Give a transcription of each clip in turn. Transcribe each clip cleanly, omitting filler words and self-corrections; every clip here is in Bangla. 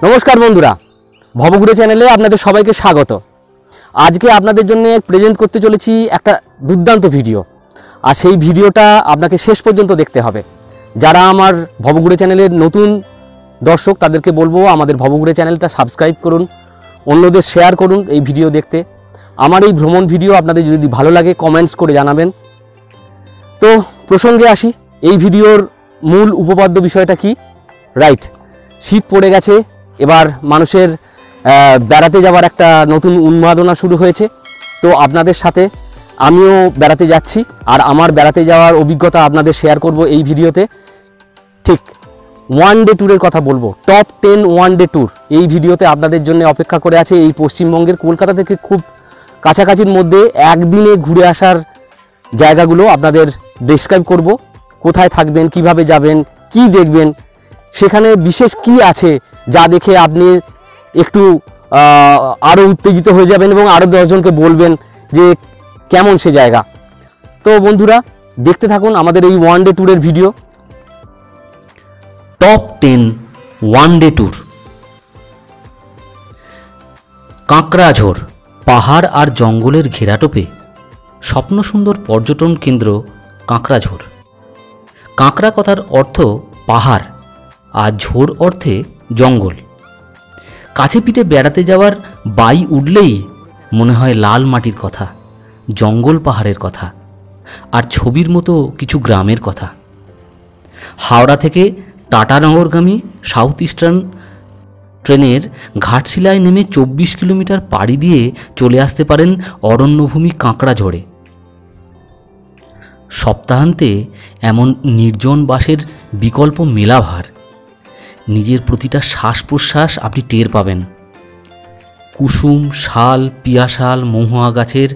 নমস্কার বন্ধুরা, ভবঘুরে চ্যানেলে আপনাদের সবাইকে স্বাগত। আজকে আপনাদের জন্য প্রেজেন্ট করতে চলেছি একটা দুর্দান্ত ভিডিও, আর সেই ভিডিওটা আপনাকে শেষ পর্যন্ত দেখতে হবে। যারা আমার ভবঘুরে চ্যানেলের নতুন দর্শক তাদেরকে বলবো আমাদের ভবঘুরে চ্যানেলটা সাবস্ক্রাইব করুন, অন্যদের শেয়ার করুন এই ভিডিও দেখতে। আমার এই ভ্রমণ ভিডিও আপনাদের যদি ভালো লাগে কমেন্টস করে জানাবেন। তো প্রসঙ্গে আসি, এই ভিডিওর মূল উপপাদ্য বিষয়টা কি? রাইট, শীত পড়ে গেছে, এবার মানুষের বেড়াতে যাওয়ার একটা নতুন উন্মাদনা শুরু হয়েছে। তো আপনাদের সাথে আমিও বেড়াতে যাচ্ছি, আর আমার বেড়াতে যাওয়ার অভিজ্ঞতা আপনাদের শেয়ার করব এই ভিডিওতে। ঠিক ওয়ান ডে ট্যুরের কথা বলবো, টপ 10 ওয়ান ডে ট্যুর এই ভিডিওতে আপনাদের জন্য অপেক্ষা করে আছে। এই পশ্চিমবঙ্গের কলকাতা থেকে খুব কাছাকাছির মধ্যে একদিনে ঘুরে আসার জায়গাগুলো আপনাদের ডেসক্রাইব করব। কোথায় থাকবেন, কিভাবে যাবেন, কি দেখবেন, সেখানে বিশেষ কি আছে যা দেখে আপনি একটু আরও উত্তেজিত হয়ে যাবেন এবং আরও 10 জনকে বলবেন যে কেমন সে জায়গা। তো বন্ধুরা, দেখতে থাকুন আমাদের এই ওয়ান ডে ট্যুরের video. Top 10 one day tour. কাঁকড়াঝোড় পাহাড় আর জঙ্গলের ঘেরাটোপে স্বপ্নসুন্দর পর্যটন কেন্দ্র কাঁকড়াঝোড়। কাঁকড়া কথার অর্থ পাহাড় আর ঝোড় অর্থে জঙ্গল। কাছে পিঠে বেড়াতে যাওয়ার বাই উঠলেই মনে হয় লাল মাটির কথা, জঙ্গল পাহাড়ের কথা, আর ছবির মতো কিছু গ্রামের কথা। হাওড়া থেকে টাটানগরগামী সাউথ ইস্টার্ন ট্রেনের ঘাটশিলায় নেমে 24 কিলোমিটার পাড়ি দিয়ে চলে আসতে পারেন অরণ্যভূমি কাঁকড়াঝোড়ে। সপ্তাহান্তে এমন নির্জন বাসের বিকল্প মেলাভার, নিজের প্রতিটা শ্বাস প্রশ্বাস আপনি টের পাবেন। কুসুম, শাল, পিয়াশাল, মহুয়া গাছের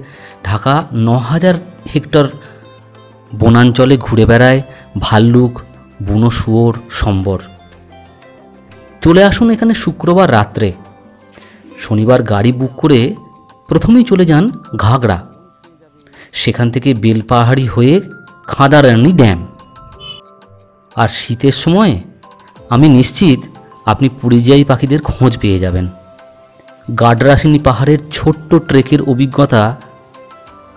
ঢাকা 9000 হেক্টর বনাঞ্চলে ঘুরে বেড়ায় ভাল্লুক, বুনো শুয়োর, সম্বর। চলে আসুন এখানে শুক্রবার রাত্রে। শনিবার গাড়ি বুক করে প্রথমেই চলে যান ঘাগড়া, সেখান থেকে বেলপাহাড়ি হয়ে খাদারানি ড্যাম। আর শীতের সময় আমি নিশ্চিত আপনি পরিযায়ী পাখিদের খোঁজ পেয়ে যাবেন। গাডরাসিনী পাহাড়ের ছোট্ট ট্রেকের অভিজ্ঞতা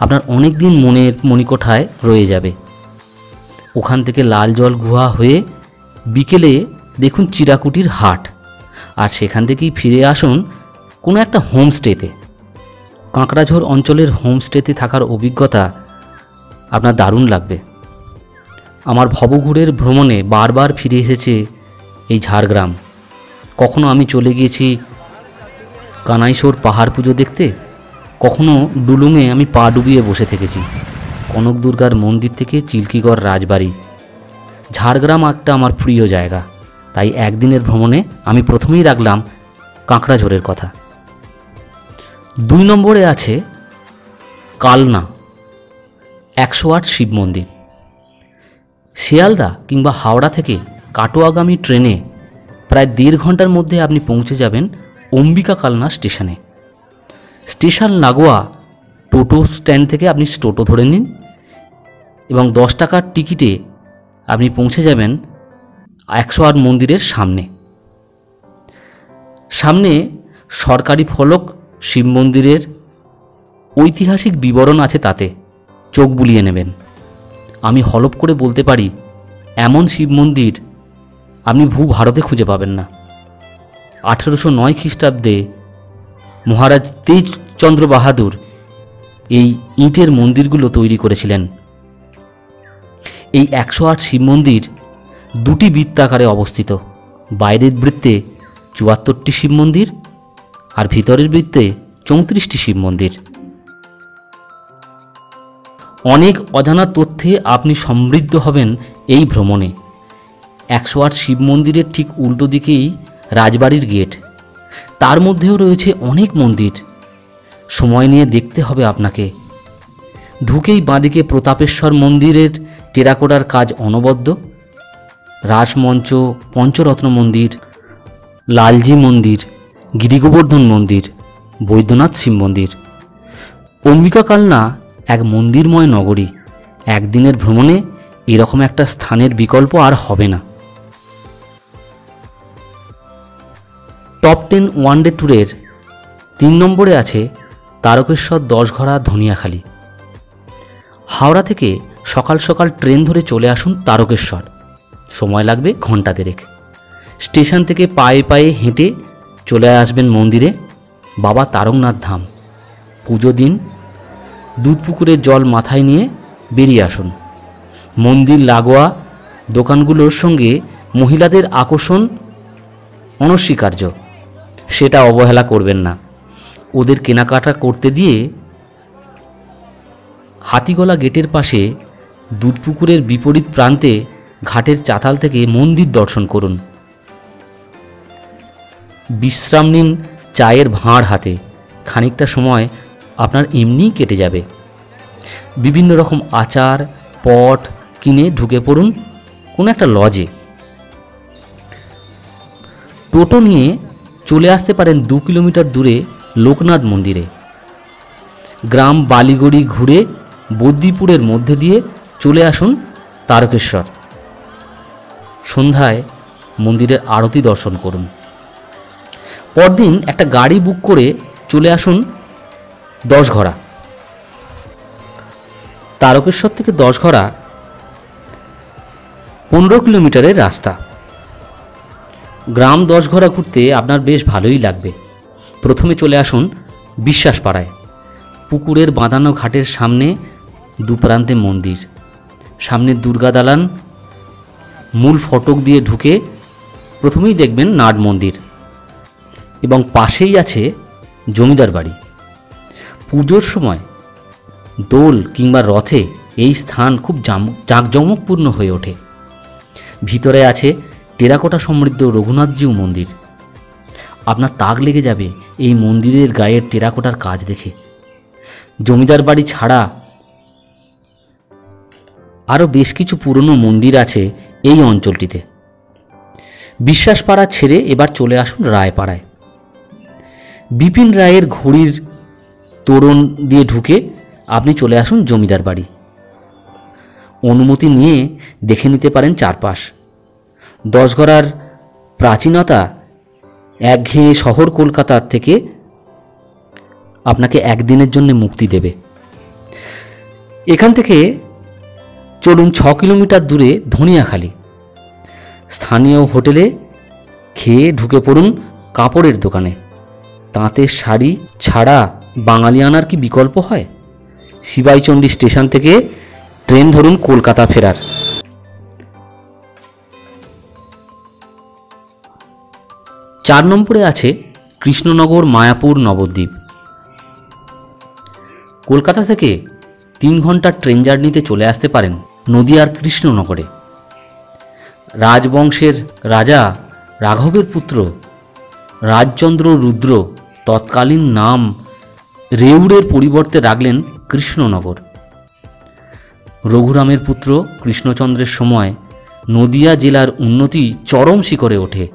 আপনার অনেক দিন মনের মণিকোঠায় রয়ে যাবে। ওখান থেকে লাল জল গুহা হয়ে বিকেলে দেখুন চিরাকুটির হাট, আর সেখান থেকেই ফিরে আসুন কোনো একটা হোমস্টেতে। কাঁকড়াঝোড় অঞ্চলের হোমস্টেতে থাকার অভিজ্ঞতা আপনার দারুণ লাগবে। আমার ভবঘুরের ভ্রমণে বারবার ফিরে এসেছে এই ঝাড়গ্রাম। কখনো আমি চলে গিয়েছি কানাইশোর পাহাড় পুজো দেখতে, কখনো ডুলুঙে আমি পা ডুবিয়ে বসে থেকেছি। কনক দুর্গার মন্দির থেকে চিল্কিগড় রাজবাড়ি। ঝাড়গ্রাম একটা আমার প্রিয় জায়গা, তাই একদিনের ভ্রমণে আমি প্রথমেই রাখলাম কাঁকড়াঝোড়ের কথা। 2 নম্বরে আছে কালনা 108 শিব মন্দির। শিয়ালদা কিংবা হাওড়া থেকে কাটোয়াগামী ট্রেনে প্রায় 1.5 ঘন্টার মধ্যে আপনি পৌঁছে যাবেন অম্বিকা কালনা স্টেশনে। স্টেশন লাগোয়া টোটো স্ট্যান্ড থেকে আপনি টোটো ধরে নিন এবং 10 টাকার টিকিটে আপনি পৌঁছে যাবেন 108 মন্দিরের সামনে। সামনে সরকারি ফলক শিব মন্দিরের ঐতিহাসিক বিবরণ আছে, তাতে চোখ বুলিয়ে নেবেন। আমি হলপ করে বলতে পারি এমন শিব মন্দির আপনি ভারতে খুঁজে পাবেন না। 1809 খ্রিস্টাব্দে মহারাজ তেজচন্দ্র বাহাদুর এই ইটের মন্দিরগুলো তৈরি করেছিলেন। এই 108 শিব মন্দির 2টি বৃত্তাকারে অবস্থিত। বাইরের বৃত্তে 74টি শিব মন্দির আর ভিতরের বৃত্তে 34টি শিব মন্দির। অনেক অজানা তথ্যে আপনি সমৃদ্ধ হবেন এই ভ্রমণে। 108 শিব মন্দিরের ঠিক উল্টো দিকেই রাজবাড়ির গেট, তার মধ্যেও রয়েছে অনেক মন্দির। সময় নিয়ে দেখতে হবে আপনাকে। ঢুকেই বাঁদিকে প্রতাপেশ্বর মন্দিরের টেরাকোটার কাজ অনবদ্য, রাসমঞ্চ, পঞ্চরত্ন মন্দির, লালজি মন্দির, গিরিগোবর্ধন মন্দির, বৈদ্যনাথ শিব মন্দির। অম্বিকা কালনা এক মন্দিরময় নগরী। একদিনের ভ্রমণে এরকম একটা স্থানের বিকল্প আর হবে না। টপ 10 ওয়ানডে ট্যুরের 3 নম্বরে আছে তারকেশ্বর 10 ঘোড়া ধনিয়াখালী। হাওড়া থেকে সকাল সকাল ট্রেন ধরে চলে আসুন তারকেশ্বর। সময় লাগবে ঘন্টা দেড়েক। স্টেশন থেকে পায়ে পায়ে হেঁটে চলে আসবেন মন্দিরে, বাবা তারকনাথ ধাম। পুজো দিন দুধপুকুরের জল মাথায় নিয়ে বেরিয়ে আসুন। মন্দির লাগোয়া দোকানগুলোর সঙ্গে মহিলাদের আকর্ষণ অনস্বীকার্য, সেটা অবহেলা করবেন না। ওদের কেনাকাটা করতে দিয়ে হাতিগলা গেটের পাশে দুধপুকুরের বিপরীত প্রান্তে ঘাটের চাতাল থেকে মন্দির দর্শন করুন। বিশ্রাম নিন চায়ের ভাঁড় হাতে। খানিকটা সময় আপনার এমনিই কেটে যাবে। বিভিন্ন রকম আচার পট কিনে ঢুকে পড়ুন কোনো একটা লজে। টোটো নিয়ে চলে আসতে পারেন 2 কিলোমিটার দূরে লোকনাথ মন্দিরে। গ্রাম বালিগড়ি ঘুরে বদ্যিপুরের মধ্যে দিয়ে চলে আসুন তারকেশ্বর। সন্ধ্যায় মন্দিরের আরতি দর্শন করুন। পরদিন একটা গাড়ি বুক করে চলে আসুন 10 ঘোড়া। তারকেশ্বর থেকে 10 ঘোড়া 15 কিলোমিটারের রাস্তা। গ্রাম 10 ঘোড়া ঘুরতে আপনার বেশ ভালোই লাগবে। প্রথমে চলে আসুন বিশ্বাসপাড়ায়। পুকুরের বাঁধানো ঘাটের সামনে দুপ্রান্তে মন্দির, সামনে দুর্গা দালান। মূল ফটক দিয়ে ঢুকে প্রথমেই দেখবেন নাট মন্দির এবং পাশেই আছে জমিদার বাড়ি। পুজোর সময় দোল কিংবা রথে এই স্থান খুব জাঁকজমকপূর্ণ হয়ে ওঠে। ভিতরে আছে টেরাকোটা সমৃদ্ধ রঘুনাথজিউ মন্দির। আপনার তাক লেগে যাবে এই মন্দিরের গায়ের টেরাকোটার কাজ দেখে। জমিদার বাড়ি ছাড়া আরও বেশ কিছু পুরনো মন্দির আছে এই অঞ্চলটিতে। বিশ্বাসপাড়া ছেড়ে এবার চলে আসুন রায়পাড়ায়। বিপিন রায়ের ঘড়ির তোরণ দিয়ে ঢুকে আপনি চলে আসুন জমিদার বাড়ি। অনুমতি নিয়ে দেখে নিতে পারেন চারপাশ। 10 ঘোড়ার প্রাচীনতা একঘেয়ে শহর কলকাতার থেকে আপনাকে একদিনের জন্য মুক্তি দেবে। এখান থেকে চলুন 6 কিলোমিটার দূরে ধনিয়াখালী। স্থানীয় হোটেলে খেয়ে ঢুকে পড়ুন কাপড়ের দোকানে। তাঁতের শাড়ি ছাড়া বাঙালিয়ানার কি বিকল্প হয়? শিবাইচণ্ডী স্টেশন থেকে ট্রেন ধরুন কলকাতা ফেরার। 4 নম্বরে আছে কৃষ্ণনগর মায়াপুর নবদ্বীপ। কলকাতা থেকে 3 ঘন্টার ট্রেন জার্নিতে চলে আসতে পারেন নদিয়ার কৃষ্ণনগরে। রাজবংশের রাজা রাঘবের পুত্র রাজচন্দ্র রুদ্র তৎকালীন নাম রেউড়ের পরিবর্তে রাখলেন কৃষ্ণনগর। রঘুরামের পুত্র কৃষ্ণচন্দ্রের সময় নদিয়া জেলার উন্নতি চরম শিখরে ওঠে।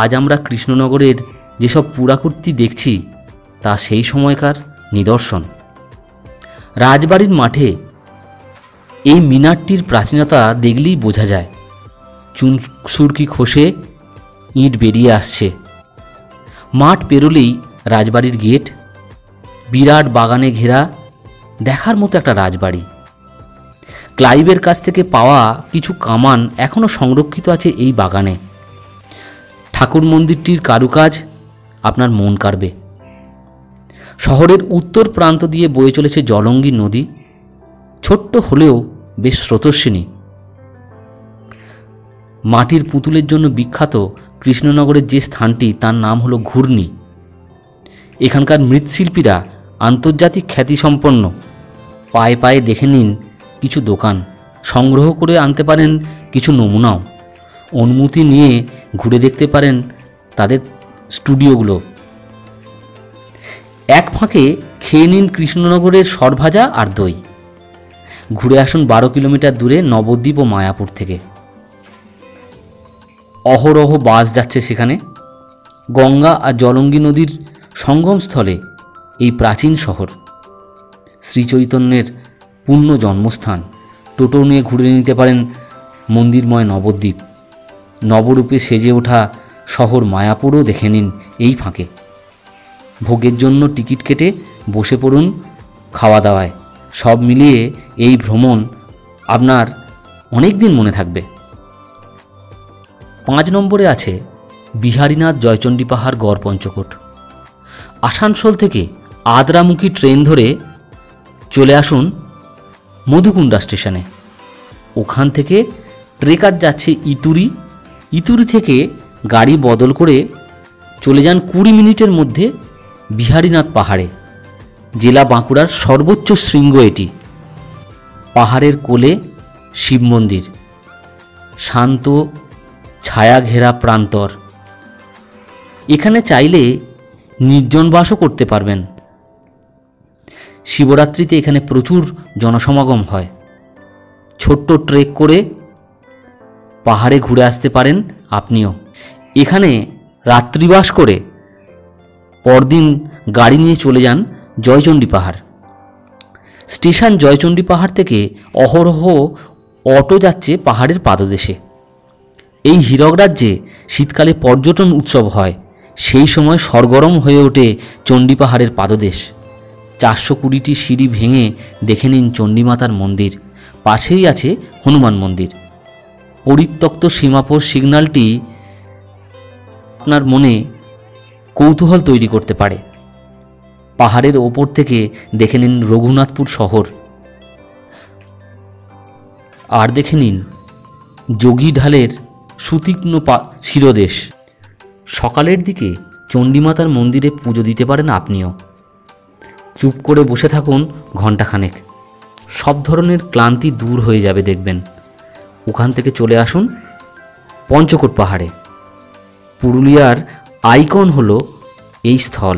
আজ আমরা কৃষ্ণনগরের যেসব পুরাকীর্তি দেখছি তা সেই সময়কার নিদর্শন। রাজবাড়ির মাঠে এই মিনারটির প্রাচীনতা দেখলেই বোঝা যায়। চুনসুরকি খসে ইট বেরিয়ে আসছে। মাঠ পেরোলেই রাজবাড়ির গেট, বিরাট বাগানে ঘেরা দেখার মতো একটা রাজবাড়ি। ক্লাইভের কাছ থেকে পাওয়া কিছু কামান এখনও সংরক্ষিত আছে এই বাগানে। ঠাকুর মন্দিরটির কারুকাজ আপনার মন কাড়বে। শহরের উত্তর প্রান্ত দিয়ে বয়ে চলেছে জলঙ্গি নদী, ছোট্ট হলেও বেশ স্রোতস্বিনী। মাটির পুতুলের জন্য বিখ্যাত কৃষ্ণনগরের যে স্থানটি তার নাম হলো ঘূর্ণি। এখানকার মৃৎশিল্পীরা আন্তর্জাতিক খ্যাতিসম্পন্ন। পায়ে পায়ে দেখে নিন কিছু দোকান, সংগ্রহ করে আনতে পারেন কিছু নমুনাও। অনুমতি নিয়ে ঘুরে দেখতে পারেন তাদের স্টুডিওগুলো। এক ফাঁকে খেয়ে নিন কৃষ্ণনগরের সরভাজা আর দই। ঘুরে আসুন 12 কিলোমিটার দূরে নবদ্বীপ ও মায়াপুর থেকে। অহরহ বাস যাচ্ছে সেখানে। গঙ্গা আর জলঙ্গি নদীর সঙ্গমস্থলে এই প্রাচীন শহর, শ্রীচৈতন্যের পূর্ণ জন্মস্থান। টোটো নিয়ে ঘুরে নিতে পারেন মন্দিরময় নবদ্বীপ। নবরূপে সেজে ওঠা শহর মায়াপুরও দেখে নিন এই ফাঁকে। ভোগের জন্য টিকিট কেটে বসে পড়ুন খাওয়া দাওয়ায়। সব মিলিয়ে এই ভ্রমণ আপনার অনেক দিন মনে থাকবে। 5 নম্বরে আছে বিহারীনাথ জয়চণ্ডী পাহাড় গড় পঞ্চকোট। আসানসোল থেকে আদ্রামুখী ট্রেন ধরে চলে আসুন মধুকুণ্ডা স্টেশনে। ওখান থেকে ট্রেকার যাচ্ছে ইতুরি। ইতুরি থেকে গাড়ি বদল করে চলে যান 20 মিনিটের মধ্যে বিহারীনাথ পাহাড়ে। জেলা বাঁকুড়ার সর্বোচ্চ শৃঙ্গ এটি। পাহাড়ের কোলে শিব মন্দির, শান্ত ছায়া ঘেরা প্রান্তর। এখানে চাইলে নির্জন বাসও করতে পারবেন। শিবরাত্রিতে এখানে প্রচুর জনসমাগম হয়। ছোট্ট ট্রেক করে পাহাড়ে ঘুরে আসতে পারেন আপনিও। এখানে রাত্রিবাস করে পরদিন গাড়ি নিয়ে চলে যান জয়চণ্ডী পাহাড়। স্টেশন জয়চণ্ডী পাহাড় থেকে অহরহ অটো যাচ্ছে পাহাড়ের পাদদেশে। এই হীরক রাজ্যে শীতকালে পর্যটন উৎসব হয়। সেই সময় সরগরম হয়ে ওঠে চণ্ডী পাহাড়ের পাদদেশ। 420টি সিঁড়ি ভেঙে দেখে নিন চণ্ডীমাতার মন্দির। পাশেই আছে হনুমান মন্দির। পরিত্যক্ত সীমাপোর সিগন্যালটি আপনার মনে কৌতূহল তৈরি করতে পারে। পাহাড়ের ওপর থেকে দেখে নিন রঘুনাথপুর শহর। আর দেখে নিন যোগী ঢালের সুতীক্ষ্ণ শিরদেশ। সকালের দিকে চণ্ডীমাতার মন্দিরে পুজো দিতে পারেন আপনিও। চুপ করে বসে থাকুন ঘণ্টাখানেক। সব ধরনের ক্লান্তি দূর হয়ে যাবে দেখবেন। ওখান থেকে চলে আসুন পঞ্চকোট পাহাড়ে। পুরুলিয়ার আইকন হলো এই স্থল।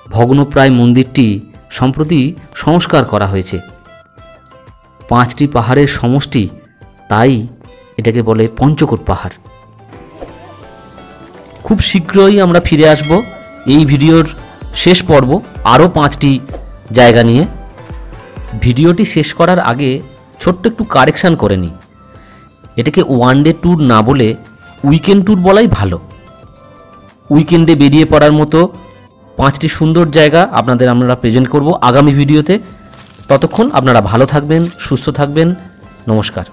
ভগ্নপ্রায় মন্দিরটি সম্প্রতি সংস্কার করা হয়েছে। 5টি পাহাড়ের সমষ্টি, তাই এটাকে বলে পঞ্চকোট পাহাড়। খুব শীঘ্রই আমরা ফিরে আসব এই ভিডিওর শেষ পর্ব আরও 5টি জায়গা নিয়ে। ভিডিওটি শেষ করার আগে ছোট্ট একটু কারেকশান করে নিই। এটাকে ওয়ান ডে ট্যুর না বলে উইকেন্ড ট্যুর বলাই ভালো। উইকেন্ডে বেরিয়ে পড়ার মতো 5টি সুন্দর জায়গা আপনাদের আমরা প্রেজেন্ট করব আগামী ভিডিওতে। ততক্ষণ আপনারা ভালো থাকবেন, সুস্থ থাকবেন। নমস্কার।